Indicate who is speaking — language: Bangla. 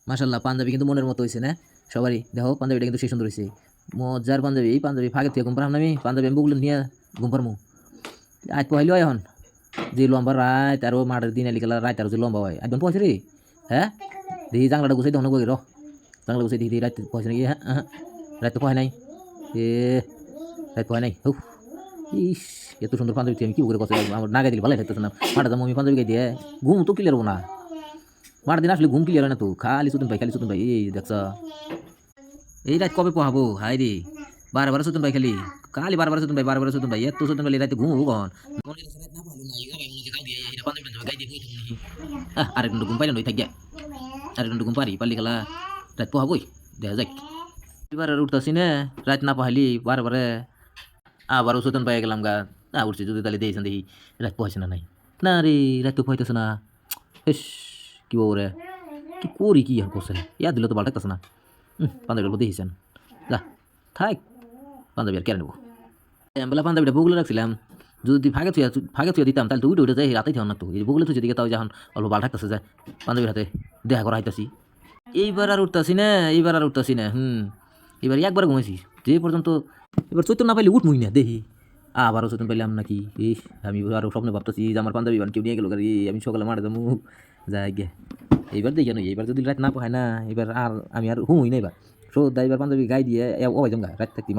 Speaker 1: মাশাআল্লাহ পাঞ্জাবি কিন্তু মনের মতো হইছে না? সবারই দেখো পাঞ্জাবিটা কিন্তু সেই সুন্দর হইছে। মজ্জার পাঞ্জাবি, এই পাঞ্জাবি ফাঁকে থেকে ঘুম পাড়াম না আমি, পাঞ্জাবি আমি বুকলে নিয়া ঘুম পাড়মু। আজ পোহাইলো এখন যে লম্বা রাত আর ও মাঠের দিন এলিকালা রাত আর যে লম্বা হয় একদম পয়সা রে। হ্যাঁ দেখি জাংলাটা গুছাই তখন কই র জাংলা গুছাই দেখি রাত পয়সা নাকি। হ্যাঁ রাত তো পয় নাই। এ রাত পয় নাই। উফ ইস এত সুন্দর পাঞ্জাবি তুই আমি কি করে কথা আমার না গাই দিলে ভালো লাগতেছে না। মাঠে যাবো আমি পাঞ্জাবি গাই দিয়ে ঘুম তো ক্লিয়ার হবো না। মাঠে দিন আসলে ঘুম ক্লিয়ার হয় না তো, খালি সুতন ভাই খালি সুতন ভাই এই দেখছ এই রাত কবে পোহাবো হাই রে। বারবার সুতন ভাই খালি খালি বারবার সুতন ভাই বারবার সুতন ভাই এত সুতন ভাই রাতে ঘুম হবো কখন। আরেক ঘন্টা ঘুম পাইলেন ওই থাকিয়া আরেক ঘন্টা ঘুম পারি পারলি খেলা রাত পোহাবই দেখা যাক। এবার আর উঠতেছি না রাত না পাহাইলি বারবারে আবার সুতন পাই গেলাম গা। উঠছি যদি তাহলে দিয়েছেন দেখি রাত পোহাইছে না নাই। না রে রাত তো পোহাইতেছে না। হেস কি বউ রে কি করি কি আর করছে ইয়া দিলে তো ভালো থাকতেছে না। পাঞ্জাবিটার মধ্যে দিয়েছেন যা থাক পাঞ্জাবি আর কেন নেবো। আমি বলে পাঞ্জাবিটা বগুলে রাখছিলাম যদি ফাঁকে থুয়ে দিতাম তাহলে তো উঠে উঠে যাই রাতেই থাকুন না তো এই বগুলে থুয়ে দিকে তাও যখন অল্প ভালো থাকতেছে যায় পাঞ্জাবির হাতে দেখা করা হইতাছি। এইবার আর উঠতাছি না এইবার আর উঠতাছি না এবার একবার ঘুমাইছি যে পর্যন্ত এবার চৈতন্য না পাইলে উঠমুই না দেখি আবারও চৈতন্য পাইলাম নাকি ইস আমি আরও স্বপ্নে ভাবতেছি যে আমার পাঞ্জাবি বান কেউ নিয়ে গেল গাড়ি আমি সকালে মাঠে যাবো যাই গে। এইবার দেখি না এইবার যদি রাত না পায় না এবার আর আমি আর হুঁই না এবার সো এবার পাঞ্জাবি গাই দিয়ে ও ভাই রাত থাকতে